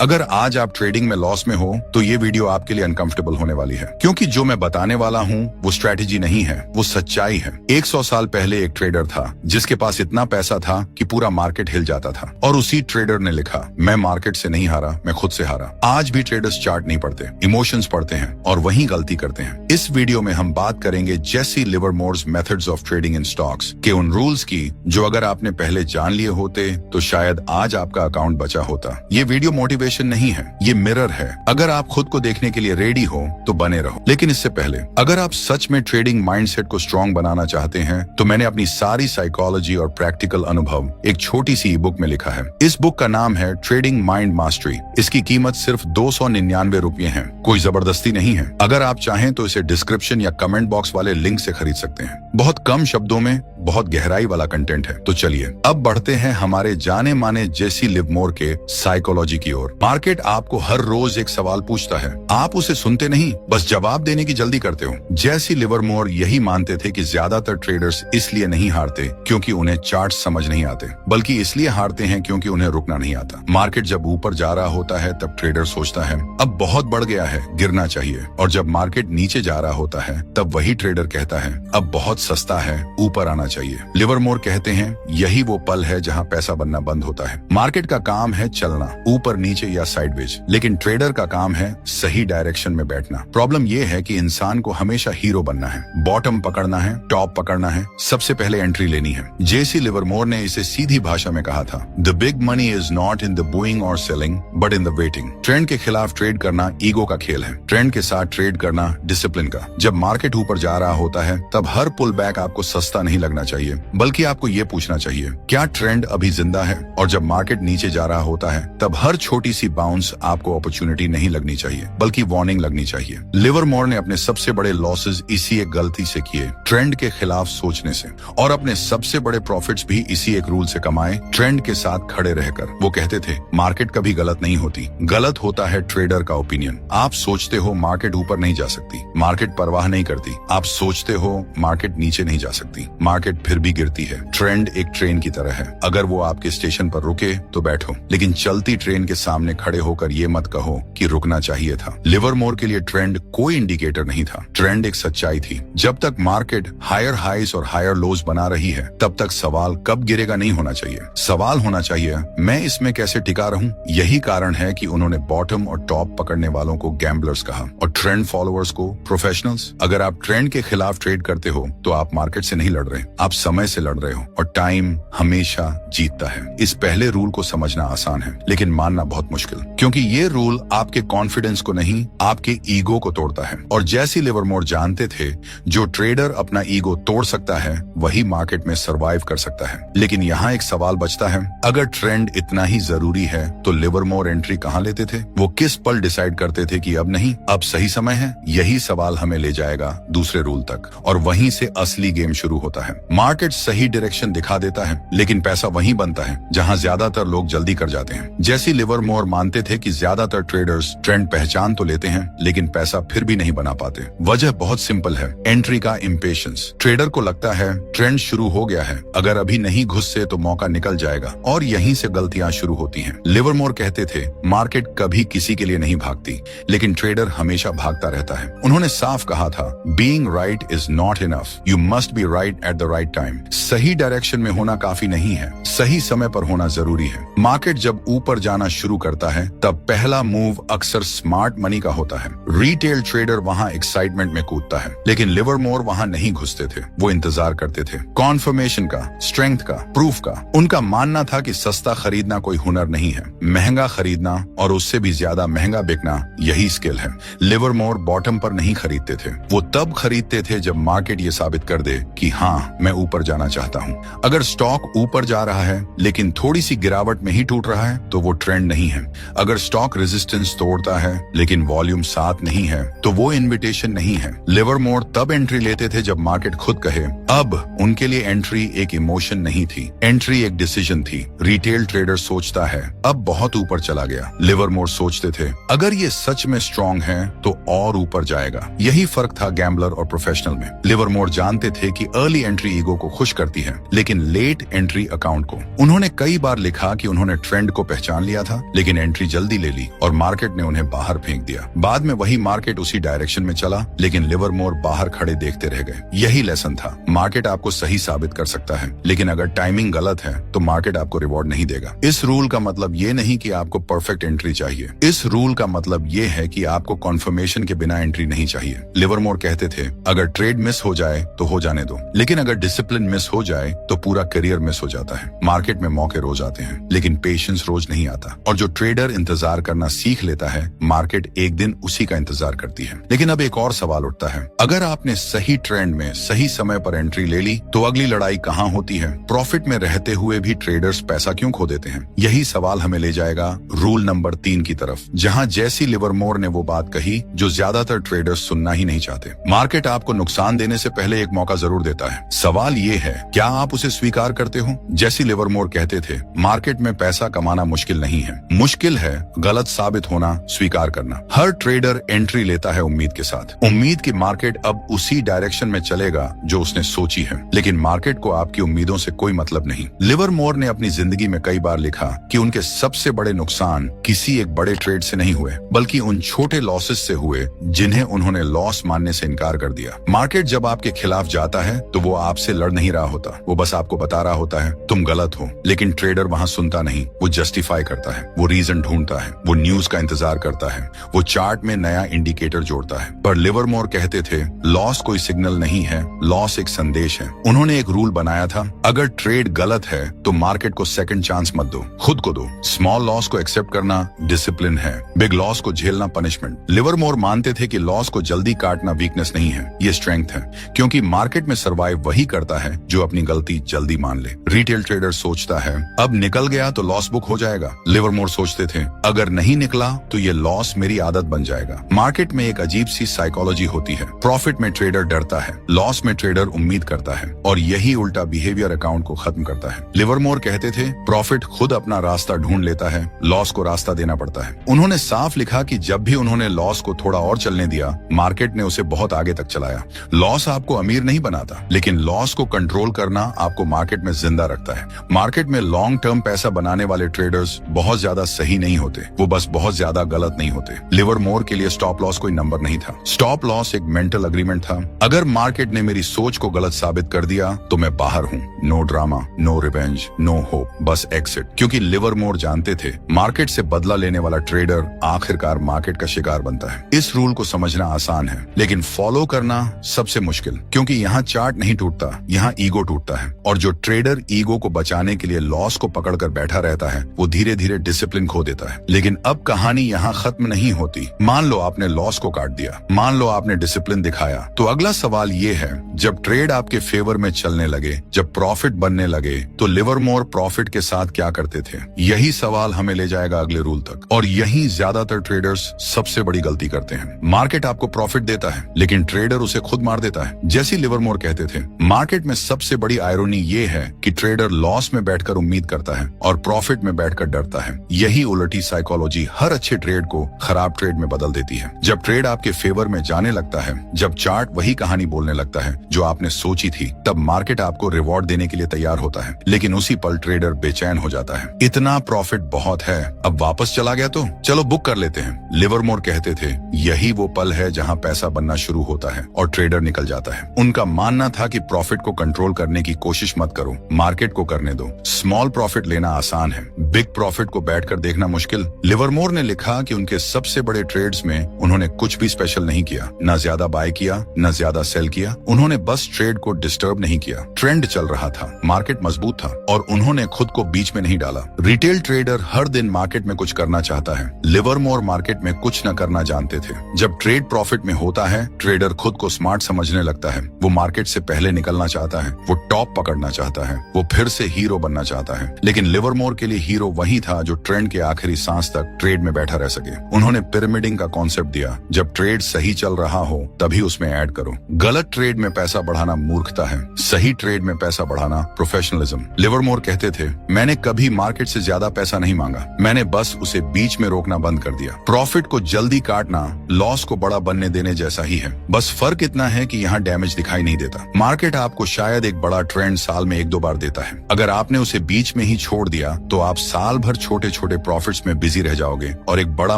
अगर आज आप ट्रेडिंग में लॉस में हो तो ये वीडियो आपके लिए अनकंफर्टेबल होने वाली है, क्योंकि जो मैं बताने वाला हूँ वो स्ट्रेटेजी नहीं है, वो सच्चाई है। 100 साल पहले एक ट्रेडर था जिसके पास इतना पैसा था कि पूरा मार्केट हिल जाता था, और उसी ट्रेडर ने लिखा, मैं मार्केट से नहीं हारा, मैं खुद से हारा। आज भी ट्रेडर्स चार्ट नहीं पढ़ते, इमोशंस पढ़ते हैं और वही गलती करते हैं। इस वीडियो में हम बात करेंगे Jesse Livermore's methods of trading in stocks के उन रूल्स की जो अगर आपने पहले जान लिए होते तो शायद आज आपका अकाउंट बचा होता। ये वीडियो मोटिवेशन नहीं है, ये मिरर है। अगर आप खुद को देखने के लिए रेडी हो तो बने रहो। लेकिन इससे पहले अगर आप सच में ट्रेडिंग माइंडसेट को स्ट्रॉन्ग बनाना चाहते हैं तो मैंने अपनी सारी साइकोलॉजी और प्रैक्टिकल अनुभव एक छोटी सी बुक में लिखा है। इस बुक का नाम है ट्रेडिंग माइंड मास्टरी। इसकी कीमत सिर्फ 299 रुपये है, कोई जबरदस्ती नहीं है। अगर आप चाहें तो इसे डिस्क्रिप्शन या कमेंट बॉक्स वाले लिंक से खरीद सकते हैं। बहुत कम शब्दों में बहुत गहराई वाला कंटेंट है। तो चलिए अब बढ़ते हैं हमारे जाने माने जेसी लिवरमोर के साइकोलॉजी की ओर। मार्केट आपको हर रोज एक सवाल पूछता है, आप उसे सुनते नहीं, बस जवाब देने की जल्दी करते हो। जेसी लिवरमोर यही मानते थे कि ज्यादातर ट्रेडर्स इसलिए नहीं हारते क्योंकि उन्हें चार्ट समझ नहीं आते, बल्कि इसलिए हारते हैं क्योंकि उन्हें रुकना नहीं आता। मार्केट जब ऊपर जा रहा होता है तब ट्रेडर सोचता है अब बहुत बढ़ गया है, गिरना चाहिए, और जब मार्केट नीचे जा रहा होता है तब वही ट्रेडर कहता है अब बहुत सस्ता है, ऊपर आना चाहिए। लिवरमोर कहते हैं यही वो पल है जहां पैसा बनना बंद होता है। मार्केट का काम है चलना, ऊपर नीचे या साइडवेज, लेकिन ट्रेडर का काम है सही डायरेक्शन में बैठना। प्रॉब्लम ये है कि इंसान को हमेशा हीरो बनना है, बॉटम पकड़ना है, टॉप पकड़ना है, सबसे पहले एंट्री लेनी है। जेसी लिवरमोर ने इसे सीधी भाषा में कहा था, the big money is not in the buying और selling but in the waiting. Trend के खिलाफ ट्रेड करना ईगो का खेल है, ट्रेंड के साथ ट्रेड करना डिसिप्लिन का। जब मार्केट ऊपर जा रहा होता है तब हर पुल बैक आपको सस्ता नहीं लगना चाहिए, बल्कि आपको ये पूछना चाहिए क्या ट्रेंड अभी जिंदा है। और जब मार्केट नीचे जा रहा होता है तब हर छोटी सी बाउंस आपको अपॉर्चुनिटी नहीं लगनी चाहिए, बल्कि वार्निंग लगनी चाहिए। लिवरमोर ने अपने सबसे बड़े लॉसेस इसी एक गलती से किए, ट्रेंड के खिलाफ सोचने से, और अपने सबसे बड़े प्रॉफिट्स भी इसी एक रूल से कमाए, ट्रेंड के साथ खड़े रहकर। वो कहते थे मार्केट कभी गलत नहीं होती, गलत होता है ट्रेडर का ओपिनियन। आप सोचते हो मार्केट ऊपर नहीं जा सकती, मार्केट परवाह नहीं करती। आप सोचते हो मार्केट नीचे नहीं जा सकती, मार्केट फिर भी गिरती है। ट्रेंड एक ट्रेन की तरह है, अगर वो आपके स्टेशन पर रुके तो बैठो, लेकिन चलती ट्रेन के सामने खड़े होकर ये मत कहो कि रुकना चाहिए था। लिवरमोर के लिए ट्रेंड कोई इंडिकेटर नहीं था, ट्रेंड एक सच्चाई थी। जब तक मार्केट हायर हाइज और हायर लोज बना रही है तब तक सवाल कब गिरेगा नहीं होना चाहिए, सवाल होना चाहिए मैं इसमें कैसे टिका रहूं। यही कारण है कि उन्होंने बॉटम और टॉप पकड़ने वालों को गैम्बलर्स कहा और ट्रेंड फॉलोअर्स को प्रोफेशनल्स। अगर आप ट्रेंड के खिलाफ ट्रेड करते हो तो आप मार्केट से नहीं लड़ रहे, आप समय से लड़ रहे हो, और टाइम हमेशा जीतता है। इस पहले रूल को समझना आसान है लेकिन मानना बहुत मुश्किल, क्योंकि ये रूल आपके कॉन्फिडेंस को नहीं, आपके ईगो को तोड़ता है। और जेसी लिवरमोर जानते थे जो ट्रेडर अपना ईगो तोड़ सकता है वही मार्केट में सरवाइव कर सकता है। लेकिन यहाँ एक सवाल बचता है, अगर ट्रेंड इतना ही जरूरी है तो लिवरमोर एंट्री कहाँ लेते थे? वो किस पल डिसाइड करते थे कि अब नहीं, अब सही समय है? यही सवाल हमें ले जाएगा दूसरे रूल तक, और वहीं से असली गेम शुरू होता है। मार्केट सही डायरेक्शन दिखा देता है लेकिन पैसा वहीं बनता है जहां ज्यादातर लोग जल्दी कर जाते हैं। जेसी लिवरमोर मानते थे कि ज्यादातर ट्रेडर्स ट्रेंड पहचान तो लेते हैं लेकिन पैसा फिर भी नहीं बना पाते। वजह बहुत सिंपल है, एंट्री का इम्पेशंस। ट्रेडर को लगता है ट्रेंड शुरू हो गया है, अगर अभी नहीं घुसे तो मौका निकल जाएगा, और यहीं से गलतियां शुरू होती हैं। लिवरमोर कहते थे मार्केट कभी किसी के लिए नहीं भागती, लेकिन ट्रेडर हमेशा भागता रहता है। उन्होंने साफ कहा था, being right is not enough, you must be right at the right time. सही डायरेक्शन में होना काफी नहीं है, सही समय पर होना जरूरी है। मार्केट जब ऊपर जाना शुरू करता है तब पहला मूव अक्सर स्मार्ट मनी का होता है। रिटेल ट्रेडर वहां एक्साइटमेंट में कूदता है, लेकिन लिवरमोर वहां नहीं घुसते थे, वो इंतजार करते थे, कॉन्फर्मेशन का, स्ट्रेंथ का, प्रूफ का। उनका मानना था कि सस्ता खरीदना कोई हुनर नहीं है, महंगा खरीदना और उससे भी ज्यादा महंगा बिकना यही स्किल है। लिवरमोर बॉटम पर नहीं खरीदते थे, वो तब खरीदते थे जब मार्केट ये साबित कर दे कि हाँ मैं ऊपर जाना चाहता हूँ। अगर स्टॉक ऊपर जा रहा है लेकिन थोड़ी सी गिरावट में ही टूट रहा है तो वो ट्रेंड नहीं है। अगर स्टॉक रेजिस्टेंस तोड़ता है लेकिन वॉल्यूम साथ नहीं है तो वो इन्विटेशन नहीं है। लिवरमोर तब एंट्री लेते थे जब मार्केट खुद कहे। अब उनके लिए एंट्री एक इमोशन नहीं थी, एंट्री एक डिसीजन थी। रिटेल ट्रेडर सोचता है अब बहुत ऊपर चला गया, लिवरमोर सोचते थे अगर ये सच में स्ट्रॉन्ग है तो और ऊपर जाएगा। यही फर्क था गैम्बलर और प्रोफेशनल में। लिवरमोर जानते थे कि अर्ली एंट्री ईगो को खुश करती है लेकिन लेट एंट्री अकाउंट को। उन्होंने कई बार लिखा कि उन्होंने ट्रेंड को पहचान लिया था लेकिन लेकिन एंट्री जल्दी ले ली और मार्केट ने उन्हें बाहर फेंक दिया। बाद में वही मार्केट उसी डायरेक्शन में चला, लेकिन लिवरमोर बाहर खड़े देखते रह गए। यही लेसन था, मार्केट आपको सही साबित कर सकता है, लेकिन अगर टाइमिंग गलत है तो मार्केट आपको रिवॉर्ड नहीं देगा। इस रूल का मतलब ये नहीं कि आपको परफेक्ट एंट्री चाहिए, इस रूल का मतलब ये है कि आपको कॉन्फर्मेशन के बिना एंट्री नहीं चाहिए। लिवरमोर कहते थे, अगर ट्रेड मिस हो जाए तो हो जाने दो, लेकिन अगर डिसिप्लिन मिस हो जाए तो पूरा करियर मिस हो जाता है। मार्केट में मौके रोज आते हैं, लेकिन पेशेंस रोज नहीं आता, और जो ट्रेडर इंतजार करना सीख लेता है, मार्केट एक दिन उसी का इंतजार करती है। लेकिन अब एक और सवाल उठता है, अगर आपने सही ट्रेंड में सही समय पर एंट्री ले ली तो अगली लड़ाई कहाँ होती है? प्रॉफिट में रहते हुए भी ट्रेडर्स पैसा क्यों खो देते हैं? यही सवाल हमें ले जाएगा रूल नंबर 3 की तरफ, जहाँ जैसी लिवरमोर ने वो बात कही जो ज्यादातर ट्रेडर्स सुनना ही नहीं चाहते। मार्केट आपको नुकसान देने से पहले एक मौका जरूर देता है। सवाल ये है, क्या आप उसे स्वीकार करते हो? जैसी लिवरमोर कहते थे, मार्केट में पैसा कमाना मुश्किल नहीं है, मुश्किल है गलत साबित होना स्वीकार करना। हर ट्रेडर एंट्री लेता है उम्मीद के साथ, उम्मीद की मार्केट अब उसी डायरेक्शन में चलेगा जो उसने सोची है, लेकिन मार्केट को आपकी उम्मीदों से कोई मतलब नहीं। लिवरमोर ने अपनी जिंदगी में कई बार लिखा कि उनके सबसे बड़े नुकसान किसी एक बड़े ट्रेड से नहीं हुए, बल्कि उन छोटे लॉसेस से हुए जिन्हें उन्होंने लॉस मानने से इनकार कर दिया। मार्केट जब आपके खिलाफ जाता है तो वो आपसे लड़ नहीं रहा होता, वो बस आपको बता रहा होता है तुम गलत हो, लेकिन ट्रेडर वहां सुनता नहीं, वो जस्टिफाई करता है, वो रीजन ढूंढता है, वो न्यूज का इंतजार करता है, वो चार्ट में नया इंडिकेटर जोड़ता है। पर लिवरमोर कहते थे, लॉस कोई सिग्नल नहीं है, लॉस एक संदेश है। उन्होंने एक रूल बनाया था, अगर ट्रेड गलत है तो मार्केट को सेकंड चांस मत दो, खुद को दो। स्मॉल लॉस को एक्सेप्ट करना डिसिप्लिन है, बिग लॉस को झेलना पनिशमेंट। लिवरमोर मानते थे कि लॉस को जल्दी काटना वीकनेस नहीं है, ये स्ट्रेंथ है, क्योंकि मार्केट में सर्वाइव वही करता है जो अपनी गलती जल्दी मान ले। रिटेल ट्रेडर सोचता है, अब निकल गया तो लॉस बुक हो जाएगा। लिवरमोर सोचते थे, अगर नहीं निकला तो ये लॉस मेरी आदत बन जाएगा। मार्केट में एक अजीब सी साइकोलॉजी होती है, प्रॉफिट में ट्रेडर डरता है, लॉस में ट्रेडर उम्मीद करता है, और यही उल्टा बिहेवियर अकाउंट को खत्म करता है। लिवरमोर कहते थे, प्रॉफिट खुद अपना रास्ता ढूंढ लेता है, लॉस को रास्ता देना पड़ता है। उन्होंने साफ लिखा कि जब भी उन्होंने लॉस को थोड़ा और चलने दिया, मार्केट ने उसे बहुत आगे तक चलाया। लॉस आपको अमीर नहीं बनाता, लेकिन लॉस को कंट्रोल करना आपको मार्केट में जिंदा रखता है। मार्केट में लॉन्ग टर्म पैसा बनाने वाले ट्रेडर्स बहुत ज्यादा सही नहीं होते, वो बस बहुत ज्यादा गलत नहीं होते। लिवरमोर के लिए स्टॉप लॉस कोई नंबर नहीं था, स्टॉप लॉस एक मेंटल एग्रीमेंट था। अगर मार्केट ने मेरी सोच को गलत साबित कर दिया तो मैं बाहर हूँ, no drama, no revenge, no hope, बस एक्सिट। क्योंकि लिवरमोर जानते थे, मार्केट से बदला लेने वाला ट्रेडर आखिरकार मार्केट का शिकार बनता है। इस रूल को समझना आसान है, लेकिन फॉलो करना सबसे मुश्किल, क्योंकि यहाँ चार्ट नहीं टूटता, यहाँ ईगो टूटता है, और जो ट्रेडर ईगो को बचाने के लिए लॉस को पकड़कर बैठा रहता है, वो धीरे धीरे डिसिप्लिन खो देता है। लेकिन अब कहानी यहाँ खत्म नहीं होती। मान लो आपने लॉस को काट दिया, मान लो आपने डिसिप्लिन दिखाया, तो अगला सवाल ये है, जब ट्रेड आपके फेवर में चलने लगे, जब प्रॉफिट बनने लगे, तो लिवरमोर प्रॉफिट के साथ क्या करते थे? यही सवाल हमें ले जाएगा अगले रूल तक, और यही ज्यादातर ट्रेडर्स सबसे बड़ी गलती करते हैं। मार्केट आपको प्रॉफिट देता है, लेकिन ट्रेडर उसे खुद मार देता है। जैसी लिवरमोर कहते थे, मार्केट में सबसे बड़ी आयरनी ये है कि ट्रेडर लॉस में बैठकर उम्मीद करता है और प्रॉफिट में बैठकर डरता है। यही उलटी साइकोलॉजी हर अच्छे ट्रेड को खराब ट्रेड में बदल देती है। जब ट्रेड आपके फेवर में जाने लगता है, जब चार्ट वही कहानी बोलने लगता है जो आपने सोची थी, तब मार्केट आपको रिवॉर्ड देने के लिए तैयार होता है, लेकिन उसी पल ट्रेडर बेचैन हो जाता है। इतना प्रॉफिट बहुत है, अब वापस चला गया तो चलो बुक कर लेते हैं। लिवरमोर कहते थे, यही वो पल है जहां पैसा बनना शुरू होता है और ट्रेडर निकल जाता है। उनका मानना था कि प्रॉफिट को कंट्रोल करने की कोशिश मत करो, मार्केट को करने दो। स्मॉल प्रॉफिट लेना आसान है, बिग प्रॉफिट को बैठकर देखना मुश्किल। लिवरमोर ने लिखा कि उनके सबसे बड़े ट्रेड्स में उन्होंने कुछ भी स्पेशल नहीं किया, न ज्यादा बाय किया, न ज्यादा सेल किया। उन्होंने बस ट्रेड को डिस्टर्ब नहीं किया। ट्रेंड चल रहा था, मार्केट मजबूत था, और उन्होंने खुद को बीच में नहीं डाला। रिटेल ट्रेडर हर दिन मार्केट में कुछ करना चाहता है, लिवरमोर मार्केट में कुछ न करना जानते थे। जब ट्रेड प्रॉफिट में होता है, ट्रेडर खुद को स्मार्ट समझने लगता है, वो मार्केट से पहले निकलना चाहता है, वो टॉप पकड़ना चाहता है, वो फिर से हीरो बनना चाहता है। लेकिन लिवरमोर के लिए हीरो वही था जो ट्रेंड के आखिरी सांस तक ट्रेड में बैठा रह सके। उन्होंने पिरामिडिंग का कॉन्सेप्ट दिया, जब ट्रेड सही चल रहा हो तभी उसमें ऐड करो। गलत ट्रेड में पैसा बढ़ाना मूर्खता है, सही ट्रेड में पैसा बढ़ाना प्रोफेशनलिज्म। लिवरमोर कहते थे, मैंने कभी मार्केट से ज्यादा पैसा नहीं मांगा, मैंने बस उसे बीच में रोकना बंद कर दिया। प्रॉफिट को जल्दी काटना लॉस को बड़ा बनने देने जैसा ही है, बस फर्क इतना है कि यहाँ डैमेज दिखाई नहीं देता। मार्केट आपको शायद एक बड़ा ट्रेंड साल में 1-2 बार देता है, अगर आपने उसे बीच में ही छोड़ दिया तो आप साल भर छोटे छोटे प्रॉफिट्स में बिजी रह जाओगे और एक बड़ा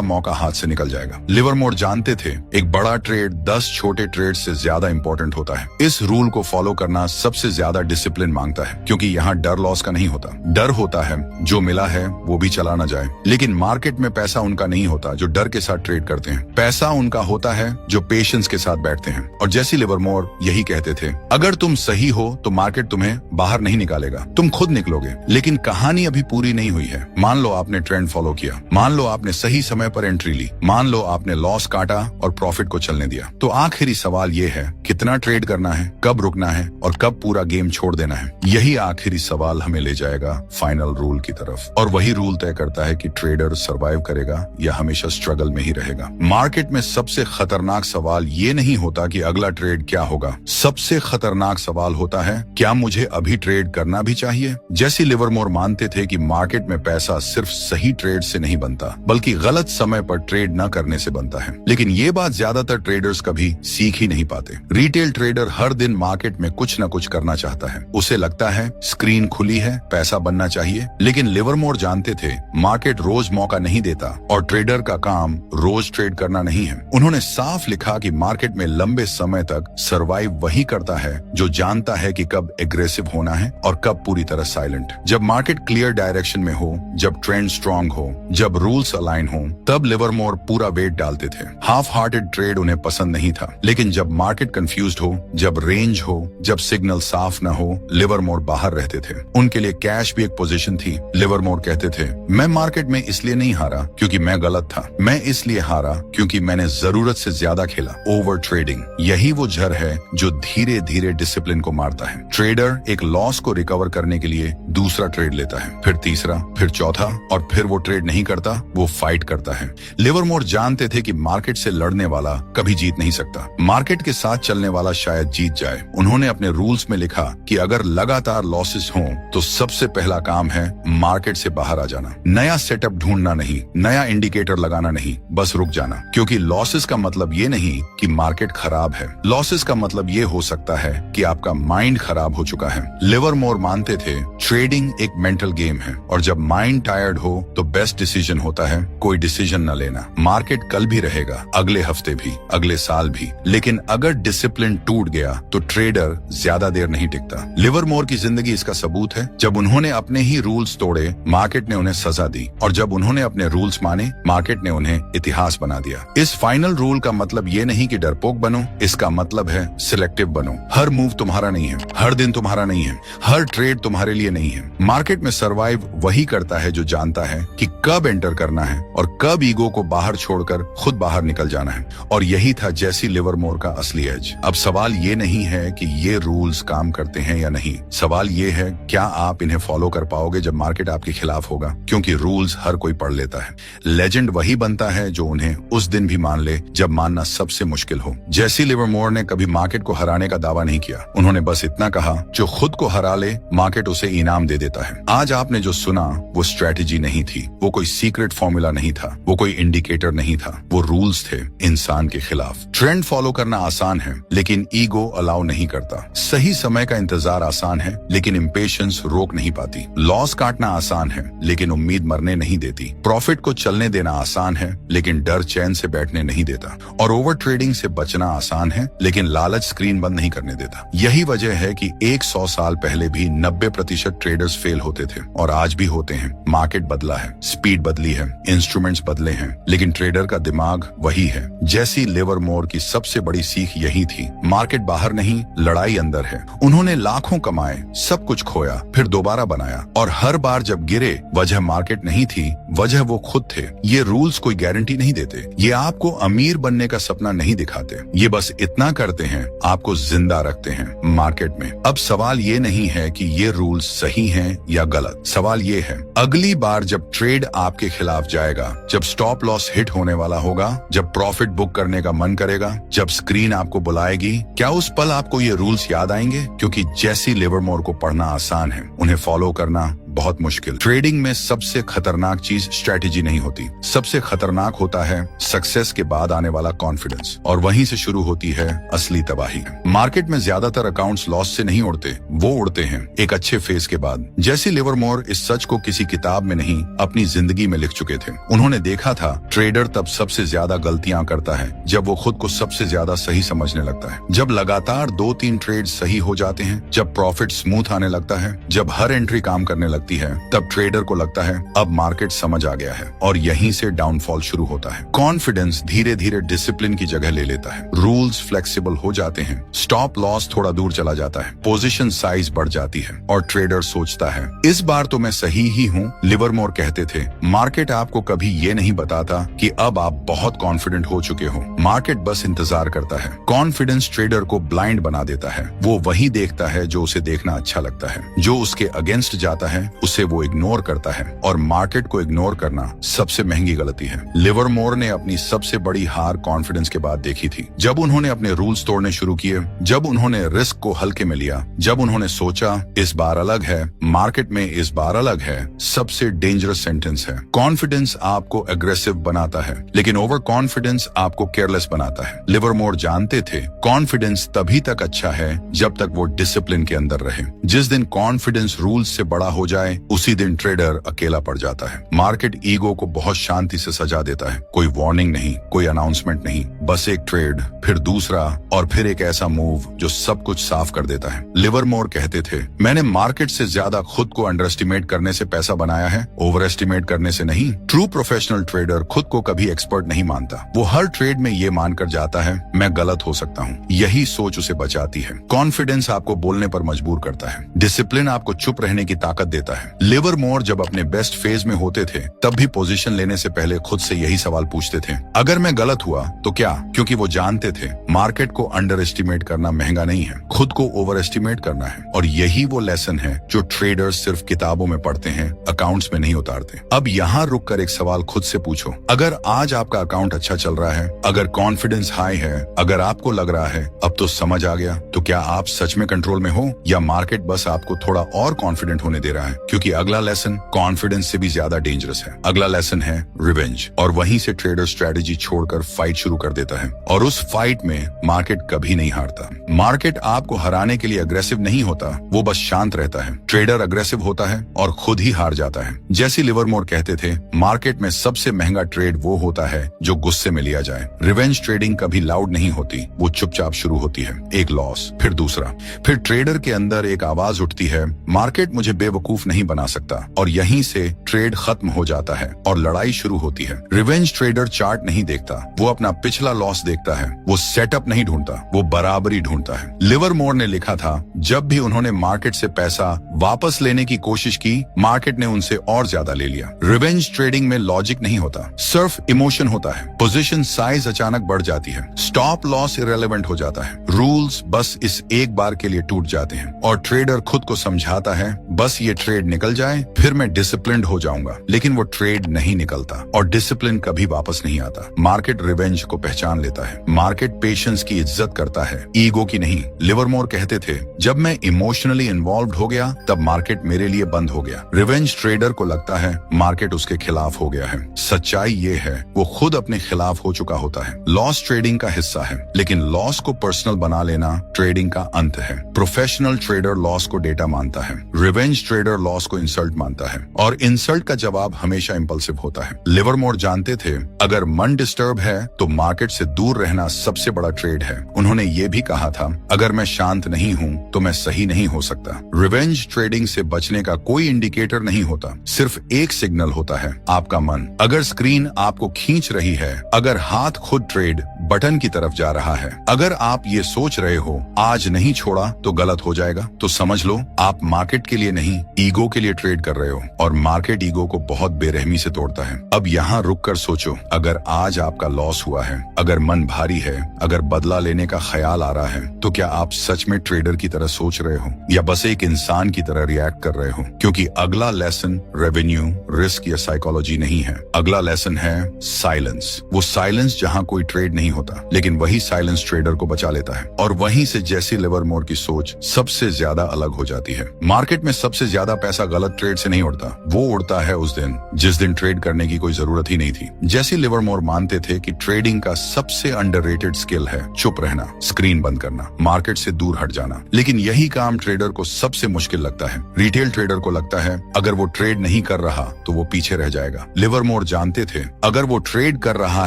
मौका हाथ से निकल जाएगा। लिवरमोर जानते थे एक बड़ा ट्रेड 10 छोटे ट्रेड से ज्यादा इंपॉर्टेंट होता है। इस रूल को फॉलो करना सबसे ज्यादा डिसिप्लिन मांगता है, क्योंकि यहाँ डर लॉस का नहीं होता। डर होता है जो मिला है वो भी चला ना जाए। लेकिन मार्केट में पैसा उनका नहीं होता जो डर के साथ ट्रेड करते हैं। पैसा उनका होता है जो पेशेंस के साथ बैठते हैं। और जैसी लिवरमोर यही कहते थे, अगर तुम सही हो तो मार्केट तुम्हें बाहर नहीं निकालेगा, तुम खुद निकलोगे। लेकिन कहानी अभी पूरी नहीं हुई है। मान लो आपने ट्रेंड फॉलो किया, मान लो आपने सही समय पर एंट्री ली, मान लो आपने लॉस काटा और प्रॉफिट को चलने दिया। तो आखिरी सवाल ये है, कितना ट्रेड करना है, कब रुकना है और कब पूरा गेम छोड़ देना है। यही आखिरी सवाल हमें ले जाएगा फाइनल रूल की तरफ। और वही रूल तय करता है कि ट्रेडर सर्वाइव करेगा या हमेशा स्ट्रगल में ही रहेगा। मार्केट में सबसे खतरनाक सवाल ये नहीं होता कि अगला ट्रेड क्या होगा। सबसे खतरनाक सवाल होता है, क्या मुझे अभी ट्रेड करना भी चाहिए। जैसे लिवरमोर मानते थे कि मार्केट में पैसा सिर्फ सही ट्रेड से नहीं बनता, बल्कि गलत समय पर ट्रेड न करने से बनता है। लेकिन ये बात ज्यादातर ट्रेडर्स कभी सीख ही नहीं पाते। रिटेल ट्रेडर हर दिन मार्केट में कुछ न कुछ करना चाहता है। उसे लगता है स्क्रीन खुली है, पैसा बनना चाहिए। लेकिन लिवरमोर जानते थे मार्केट रोज मौका नहीं देता और ट्रेडर का काम रोज ट्रेड करना नहीं है। उन्होंने साफ लिखा कि मार्केट में लंबे समय तक सर्वाइव वही करता है जो जानता है कि कब एग्रेसिव होना है और कब पूरी तरह साइलेंट। जब मार्केट क्लियर डायरेक्शन में हो, जब ट्रेंड स्ट्रांग हो, जब रूल्स अलाइन हो, तब लिवरमोर पूरा वेट डालते थे। हाफ हार्टेड ट्रेड उन्हें पसंद नहीं था। लेकिन जब मार्केट कंफ्यूज्ड हो, जब रेंज हो, जब सिग्नल साफ न हो, लिवरमोर बाहर रहते थे। उनके लिए कैश भी एक पोजीशन थी। लिवरमोर कहते थे, मैं मार्केट में इसलिए नहीं हारा क्योंकि मैं गलत था, मैं इसलिए हारा क्योंकि मैंने जरूरत से ज्यादा खेला। ओवर ट्रेडिंग यही वो जहर है जो धीरे धीरे डिसिप्लिन को मारता है। ट्रेडर एक लॉस को रिकवर करने के लिए दूसरा ट्रेड लेता है, फिर तीसरा, फिर चौथा, और फिर वो ट्रेड नहीं करता, वो फाइट करता है। लिवरमोर जानते थे कि मार्केट से लड़ने वाला कभी जीत नहीं सकता, मार्केट के साथ चलने वाला शायद जीत जाए। उन्होंने अपने रूल्स में लिखा कि अगर लगातार लॉसेस हों तो सबसे पहला काम है मार्केट से बाहर आ जाना। नया सेटअप ढूंढना नहीं, नया इंडिकेटर लगाना नहीं, बस रुक जाना। क्योंकि लॉसेस का मतलब ये नहीं कि मार्केट खराब है, लॉसेस का मतलब ये हो सकता है कि आपका माइंड खराब हो चुका है। लिवरमोर मानते थे ट्रेडिंग एक मेंटल गेम है और जब माइंड टायर्ड हो तो बेस्ट डिसीजन होता है कोई डिसीजन न लेना। मार्केट कल भी रहेगा, अगले हफ्ते भी, अगले साल भी, लेकिन अगर डिसिप्लिन टूट गया तो ट्रेडर ज्यादा देर नहीं टिकता। लिवरमोर की जिंदगी इसका सबूत है। जब उन्होंने अपने ही रूल्स तोड़े, मार्केट ने उन्हें सजा दी, और जब उन्होंने अपने रूल्स माने, मार्केट ने उन्हें इतिहास बना दिया। इस फाइनल रूल का मतलब ये नहीं कि डरपोक बनो, इसका मतलब है सिलेक्टिव बनो। हर मूव तुम्हारा नहीं है, हर दिन तुम्हारा नहीं है, हर ट्रेड तुम्हारे लिए नहीं है। मार्केट में सर्वाइव वही करता है जो जानता है कि कब एंटर करना है और कब ईगो को बाहर छोड़कर खुद बाहर निकल जाना है। और यही था जैसी लिवरमोर का असली एज। अब सवाल ये नहीं है कि ये रूल्स काम करते हैं या नहीं, सवाल ये है क्या आप इन्हें फॉलो कर पाओगे जब मार्केट आपके खिलाफ होगा। क्योंकि रूल्स हर कोई पढ़ लेता है, लेजेंड वही बनता है जो उन्हें उस दिन भी मान ले जब मानना सबसे मुश्किल हो। जैसी लिवरमोर ने कभी मार्केट को हराने का दावा नहीं किया, उन्होंने बस इतना कहा, जो खुद को हरा ले मार्केट उसे इनाम दे देता है। आज आपने जो सुना वो स्ट्रेटेजी नहीं थी, वो कोई सीक्रेट फॉर्मूला नहीं था, वो कोई इंडिकेटर नहीं था, वो रूल्स थे इंसान के खिलाफ। ट्रेंड फॉलो करना आसान है लेकिन ईगो अलाउ नहीं करता। सही समय का इंतजार आसान है लेकिन इम्पेशंस रोक नहीं पाती। लॉस काटना आसान है लेकिन उम्मीद मरने नहीं देती। प्रॉफिट को चलने देना आसान है लेकिन डर चैन से बैठने नहीं देता। और ओवर ट्रेडिंग से बचना आसान है लेकिन लालच स्क्रीन बंद नहीं करने देता। यही वजह है कि 100 साल पहले भी 90% ट्रेडर्स फेल होते थे और आज भी होते हैं। मार्केट बदला है, स्पीड बदली है, इंस्ट्रूमेंट्स बदले हैं, लेकिन ट्रेडर का दिमाग वही है। जैसी लिवरमोर की सबसे बड़ी सीख यही थी, मार्केट बाहर नहीं, लड़ाई अंदर है। उन्होंने लाखों कमाए, सब कुछ खोया, फिर दोबारा बनाया, और हर बार जब गिरे वजह मार्केट नहीं थी, वजह वो खुद थे। ये रूल्स कोई गारंटी नहीं देते, ये आपको अमीर बनने का सपना नहीं दिखाते, ये बस इतना करते हैं आपको जिंदा रखते हैं मार्केट में। अब सवाल ये नहीं है कि ये रूल्स सही हैं या गलत, सवाल ये है अगली बार जब ट्रेड आपके खिलाफ जाएगा, जब स्टॉप लॉस हिट होने वाला होगा, जब प्रॉफिट बुक करने का मन करेगा, जब स्क्रीन आपको बुलाएगी, क्या उस पल आपको ये रूल्स याद आएंगे? क्योंकि जैसी लिवरमोर को पढ़ना आसान है, उन्हें फॉलो करना बहुत मुश्किल। ट्रेडिंग में सबसे खतरनाक चीज स्ट्रेटेजी नहीं होती, सबसे खतरनाक होता है सक्सेस के बाद आने वाला कॉन्फिडेंस, और वहीं से शुरू होती है असली तबाही। मार्केट में ज्यादातर अकाउंट्स लॉस से नहीं उड़ते, वो उड़ते हैं एक अच्छे फेज के बाद। जैसे लिवरमोर इस सच को किसी किताब में नहीं, अपनी जिंदगी में लिख चुके थे। उन्होंने देखा था ट्रेडर तब सबसे ज्यादा गलतियां करता है जब वो खुद को सबसे ज्यादा सही समझने लगता है, जब लगातार 2-3 ट्रेड सही हो जाते हैं, जब प्रॉफिट स्मूथ आने लगता है, जब हर एंट्री काम करने लगती है, तब ट्रेडर को लगता है अब मार्केट समझ आ गया है, और यहीं से डाउनफॉल शुरू होता है। कॉन्फिडेंस धीरे धीरे डिसिप्लिन की जगह ले लेता है, रूल्स फ्लेक्सिबल हो जाते हैं, स्टॉप लॉस थोड़ा दूर चला जाता है, पोजीशन साइज बढ़ जाती है, और ट्रेडर सोचता है इस बार तो मैं सही ही हूँ। लिवरमोर कहते थे मार्केट आपको कभी ये नहीं बताता कि अब आप बहुत कॉन्फिडेंट हो चुके हो, मार्केट बस इंतजार करता है। कॉन्फिडेंस ट्रेडर को ब्लाइंड बना देता है, वो वही देखता है जो उसे देखना अच्छा लगता है, जो उसके अगेंस्ट जाता है उसे वो इग्नोर करता है, और मार्केट को इग्नोर करना सबसे महंगी गलती है। लिवरमोर ने अपनी सबसे बड़ी हार कॉन्फिडेंस के बाद देखी थी, जब उन्होंने अपने रूल्स तोड़ने शुरू किए, जब उन्होंने रिस्क को हल्के में लिया, जब उन्होंने सोचा इस बार अलग है, मार्केट में इस बार अलग है। सबसे डेंजरस सेंटेंस है, कॉन्फिडेंस आपको एग्रेसिव बनाता है, लेकिन ओवर कॉन्फिडेंस आपको केयरलेस बनाता है। लिवरमोर जानते थे कॉन्फिडेंस तभी तक अच्छा है जब तक वो डिसिप्लिन के अंदर रहे। जिस दिन कॉन्फिडेंस रूल्स से बड़ा हो जाए, उसी दिन ट्रेडर अकेला पड़ जाता है। मार्केट ईगो को बहुत शांति से सजा देता है, कोई वार्निंग नहीं, कोई अनाउंसमेंट नहीं, बस एक ट्रेड, फिर दूसरा, और फिर एक ऐसा मूव जो सब कुछ साफ कर देता है। लिवरमोर कहते थे मैंने मार्केट से ज्यादा खुद को अंडर एस्टिमेट करने से पैसा बनाया है, ओवर एस्टिमेट करने से नहीं। ट्रू प्रोफेशनल ट्रेडर खुद को कभी एक्सपर्ट नहीं मानता, वो हर ट्रेड में ये मानकर जाता है मैं गलत हो सकता हूँ। यही सोच उसे बचाती है। कॉन्फिडेंस आपको बोलने पर मजबूर करता है, डिसिप्लिन आपको चुप रहने की ताकत देता है। लिवरमोर जब अपने बेस्ट फेज में होते थे तब भी पोजीशन लेने से पहले खुद से यही सवाल पूछते थे, अगर मैं गलत हुआ तो क्या? क्योंकि वो जानते थे मार्केट को अंडर एस्टिमेट करना महंगा नहीं है, खुद को ओवर एस्टिमेट करना है। और यही वो लेसन है जो ट्रेडर्स सिर्फ किताबों में पढ़ते हैं, अकाउंट्स में नहीं उतारते। अब यहाँ रुक कर एक सवाल खुद से पूछो, अगर आज आपका अकाउंट अच्छा चल रहा है, अगर कॉन्फिडेंस हाई है, अगर आपको लग रहा है अब तो समझ आ गया, तो क्या आप सच में कंट्रोल में हो, या मार्केट बस आपको थोड़ा और कॉन्फिडेंट होने दे रहा है? क्योंकि अगला लेसन कॉन्फिडेंस से भी ज्यादा डेंजरस है। अगला लेसन है रिवेंज, और वहीं से ट्रेडर स्ट्रेटेजी छोड़कर फाइट शुरू कर देता है, और उस फाइट में मार्केट कभी नहीं हारता। मार्केट आपको हराने के लिए अग्रेसिव नहीं होता, वो बस शांत रहता है। ट्रेडर अग्रेसिव होता है और खुद ही हार जाता है। जैसे लिवरमोर कहते थे मार्केट में सबसे महंगा ट्रेड वो होता है जो गुस्से में लिया जाए। रिवेंज ट्रेडिंग कभी लाउड नहीं होती, वो चुपचाप शुरू होती है। एक लॉस, फिर दूसरा, फिर ट्रेडर के अंदर एक आवाज उठती है मार्केट मुझे बेवकूफ नहीं बना सकता, और यहीं से ट्रेड खत्म हो जाता है और लड़ाई शुरू होती है। रिवेंज ट्रेडर चार्ट नहीं देखता, वो अपना पिछला लॉस देखता है, वो सेटअप नहीं ढूंढता, वो बराबरी ढूंढता है। लिवरमोर ने लिखा था जब भी उन्होंने मार्केट से पैसा वापस लेने की कोशिश की, मार्केट ने उनसे और ज्यादा ले लिया। रिवेंज ट्रेडिंग में लॉजिक नहीं होता, सिर्फ इमोशन होता है। पोजीशन साइज अचानक बढ़ जाती है, स्टॉप लॉस इरेलेवेंट हो जाता है, रूल्स बस इस एक बार के लिए टूट जाते हैं, और ट्रेडर खुद को समझाता है बस ये ट्रेड निकल जाए फिर मैं डिसिप्लिन्ड हो जाऊंगा। लेकिन वो ट्रेड नहीं निकलता, और डिसिप्लिन कभी वापस नहीं आता। मार्केट रिवेंज को पहचान लेता है, मार्केट पेशेंस की इज्जत करता है, ईगो की नहीं। लिवरमोर कहते थे जब मैं इमोशनली इन्वॉल्व हो गया तब मार्केट मेरे लिए बंद हो गया। रिवेंज ट्रेडर को लगता है मार्केट उसके खिलाफ हो गया है। सच्चाई ये है वो खुद अपने खिलाफ हो चुका होता है। लॉस ट्रेडिंग का हिस्सा है, लेकिन लॉस को पर्सनल बना लेना ट्रेडिंग का अंत है। प्रोफेशनल ट्रेडर लॉस को डेटा मानता है, रिवेंज ट्रेडर लॉस को इंसल्ट मानता है, और इंसल्ट का जवाब हमेशा इंपल्सिव होता है। लिवरमोर जानते थे अगर मन डिस्टर्ब है तो मार्केट से दूर रहना सबसे बड़ा ट्रेड है। उन्होंने ये भी कहा था अगर मैं शांत नहीं हूँ तो मैं सही नहीं हो सकता। रिवेंज ट्रेडिंग से बचने का कोई इंडिकेटर नहीं होता, सिर्फ एक सिग्नल होता है, आपका मन। अगर स्क्रीन आपको खींच रही है, अगर हाथ खुद ट्रेड बटन की तरफ जा रहा है, अगर आप ये सोच रहे हो आज नहीं छोड़ा तो गलत हो जाएगा, तो समझ लो आप मार्केट के लिए नहीं ईगो के लिए ट्रेड कर रहे हो, और मार्केट ईगो को बहुत बेरहमी से तोड़ता है। अब यहाँ रुक कर सोचो, अगर आज आपका लॉस हुआ है, अगर मन भारी है, अगर बदला लेने का ख्याल आ रहा है, तो क्या आप सच में ट्रेडर की तरह सोच रहे हो या बस एक इंसान की तरह रिएक्ट कर रहे हो? क्योंकि अगला लेसन रेवेन्यू, रिस्क या साइकोलॉजी नहीं है, अगला लेसन है साइलेंस। वो साइलेंस जहाँ कोई ट्रेड नहीं होता, लेकिन वही साइलेंस ट्रेडर को बचा लेता है। और वहीं से जेसी लिवरमोर की सोच सबसे ज्यादा अलग हो जाती है। मार्केट में सबसे ज्यादा पैसा गलत ट्रेड से नहीं उड़ता, वो उड़ता है उस दिन जिस दिन ट्रेड करने की कोई जरूरत ही नहीं थी। जेसी लिवरमोर मानते थे कि ट्रेडिंग का सबसे अंडररेटेड स्किल है चुप रहना, स्क्रीन बंद करना, मार्केट से दूर हट जाना। लेकिन यही काम ट्रेडर को सबसे मुश्किल लगता है। रिटेल ट्रेडर को लगता है अगर वो ट्रेड नहीं कर रहा तो वो पीछे रह जाएगा। लिवरमोर जानते थे अगर वो ट्रेड कर रहा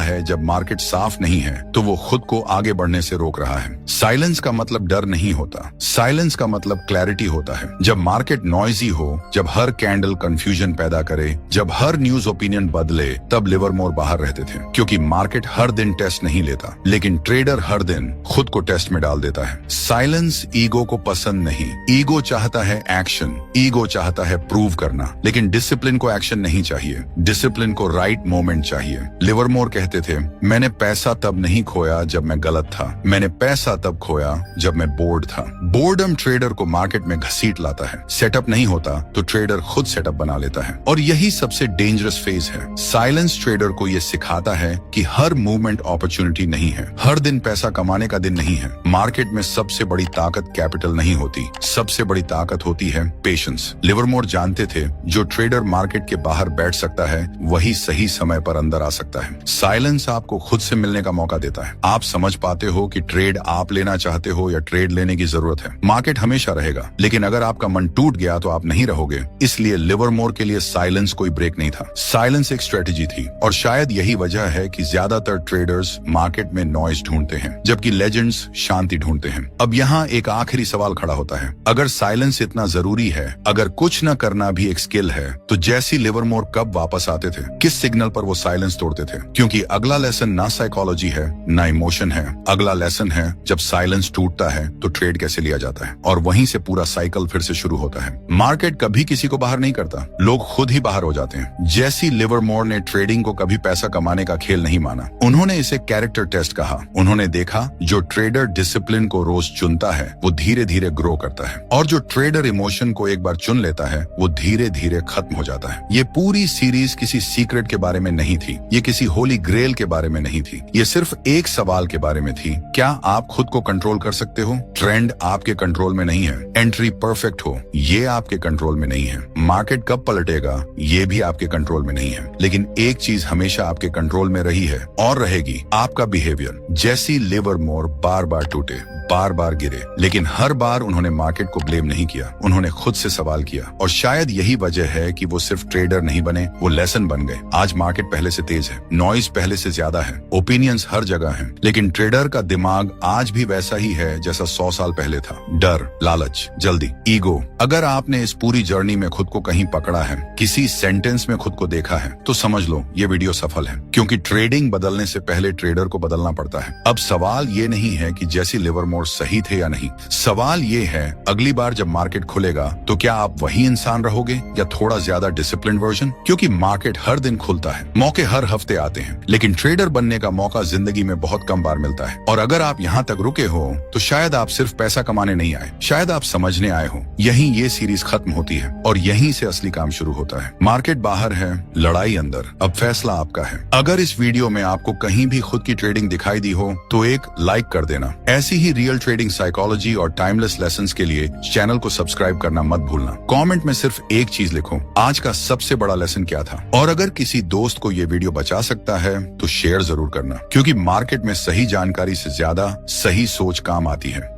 है जब मार्केट साफ नहीं है तो वो खुद को आगे बढ़ने से रोक रहा है। साइलेंस का मतलब डर नहीं होता, साइलेंस का मतलब क्लैरिटी होता है। जब मार्केट नॉइजी हो, जब हर कैंडल कंफ्यूजन पैदा करे, जब हर न्यूज ओपिनियन बदले, तब लिवरमोर बाहर रहते थे। क्योंकि मार्केट हर दिन टेस्ट नहीं लेता, लेकिन ट्रेडर हर दिन खुद को टेस्ट में डाल देता है। साइलेंस ईगो को पसंद नहीं। ईगो चाहता है एक्शन, ईगो चाहता है प्रूव करना, लेकिन डिसिप्लिन को एक्शन नहीं चाहिए, डिसिप्लिन को राइट मोमेंट चाहिए। लिवरमोर कहते थे मैंने पैसा तब नहीं खोया जब मैं गलत था, मैंने पैसा तब खोया जब मैं बोर्ड था। बोर्डम ट्रेडर को मार्केट में घसीट लाता है। सेटअप नहीं होता तो ट्रेडर खुद सेटअप बना लेता है, और यही सबसे डेंजरस फेज है। साइलेंस ट्रेडर को यह सिखाता है कि हर मूवमेंट अपॉर्चुनिटी नहीं है, हर दिन पैसा कमाने का दिन नहीं है। मार्केट में सबसे बड़ी ताकत कैपिटल नहीं होती, सबसे बड़ी ताकत होती है पेशेंस। लिवरमोर जानते थे जो ट्रेडर मार्केट के बाहर बैठ सकता है वही सही समय पर अंदर आ सकता है। साइलेंस आपको खुद से मिलने का मौका देता है। आप समझ पाते हो कि ट्रेड आप लेना चाहते हो या ट्रेड लेने की जरूरत है। मार्केट हमेशा रहेगा, लेकिन अगर आपका मन टूट गया तो आप नहीं रहोगे। इसलिए लिवरमोर के लिए साइलेंस कोई ब्रेक नहीं था, साइलेंस एक स्ट्रेटेजी थी। और शायद यही वजह है कि ज्यादातर ट्रेडर्स मार्केट में नॉइज ढूंढते हैं, जबकि लेजेंड्स शांति ढूंढते हैं। अब यहाँ एक आखिरी सवाल खड़ा होता है, अगर साइलेंस इतना जरूरी है, अगर कुछ न करना भी एक स्किल है, तो जेसी लिवरमोर कब वापस आते थे? किस सिग्नल पर वो साइलेंस तोड़ते थे? क्योंकि अगला लेसन ना साइकोलॉजी है ना इमोशन है, अगला लेसन है जब साइलेंस टूटता है तो ट्रेड कैसे लिया जाता है। और वहीं से पूरा साइकिल फिर से शुरू होता है। मार्केट कभी किसी को बाहर नहीं करता, लोग खुद ही बाहर हो जाते हैं। जेसी लिवरमोर ने ट्रेडिंग को कभी पैसा कमाने का खेल नहीं माना, उन्होंने इसे कैरेक्टर टेस्ट कहा। उन्होंने देखा जो ट्रेडर डिसिप्लिन को रोज चुनता है वो धीरे धीरे ग्रो करता है, और जो ट्रेडर इमोशन को एक बार चुन लेता है वो धीरे धीरे खत्म हो जाता है। ये पूरी सीरीज किसी सीक्रेट के बारे में नहीं थी, ये किसी होली ग्रेल के बारे में नहीं थी, ये सिर्फ एक सवाल के बारे में थी, क्या आप खुद को कंट्रोल कर सकते हो? ट्रेंड आपके कंट्रोल में नहीं है, एंट्री परफेक्ट हो ये आपके कंट्रोल में नहीं है, मार्केट कब पलटेगा ये भी आपके कंट्रोल में नहीं है। लेकिन एक चीज हमेशा आपके कंट्रोल में रही है और रहेगी, आपका बिहेवियर। जेसी लिवरमोर बार बार टूटे, बार बार गिरे, लेकिन हर बार उन्होंने मार्केट को ब्लेम नहीं किया, उन्होंने खुद से सवाल किया। और शायद यही वजह है कि वो सिर्फ ट्रेडर नहीं बने, वो लेसन बन गए। आज मार्केट पहले से तेज है, नॉइज पहले से ज्यादा है, ओपिनियंस हर जगह हैं, लेकिन ट्रेडर का दिमाग आज भी वैसा ही है जैसा 100 साल पहले था। डर, लालच, जल्दी, ईगो। अगर आपने इस पूरी जर्नी में खुद को कहीं पकड़ा है, किसी सेंटेंस में खुद को देखा है, तो समझ लो ये वीडियो सफल है, क्योंकि ट्रेडिंग बदलने से पहले ट्रेडर को बदलना पड़ता है। अब सवाल ये नहीं है कि जेसी लिवरमोर सही थे या नहीं, सवाल ये है अगली बार जब मार्केट खुलेगा तो क्या आप वही इंसान रहोगे या थोड़ा ज्यादा डिसिप्लिन वर्जन? क्योंकि मार्केट हर दिन खुलता है, मौके हर हफ्ते आते हैं, लेकिन ट्रेडर बनने का मौका जिंदगी में बहुत कम बार मिलता है। और अगर आप यहाँ तक रुके हो तो शायद आप सिर्फ पैसा कमाने नहीं आए, शायद आप समझने आए हो। यहीं ये सीरीज खत्म होती है और यहीं से असली काम शुरू होता है। मार्केट बाहर है, लड़ाई अंदर, अब फैसला आपका है। अगर इस वीडियो में आपको कहीं भी खुद की ट्रेडिंग दिखाई दी हो तो एक लाइक कर देना। ऐसी ही रियल ट्रेडिंग साइकोलॉजी और टाइमलेस लेसन्स के लिए चैनल को सब्सक्राइब करना मत भूलना। कमेंट में सिर्फ एक चीज लिखो, आज का सबसे बड़ा लेसन क्या था? और अगर किसी दोस्त को ये वीडियो बचा सकता है तो शेयर जरूर करना, क्योंकि मार्केट में सही जानकारी से ज्यादा सही सोच काम आती है।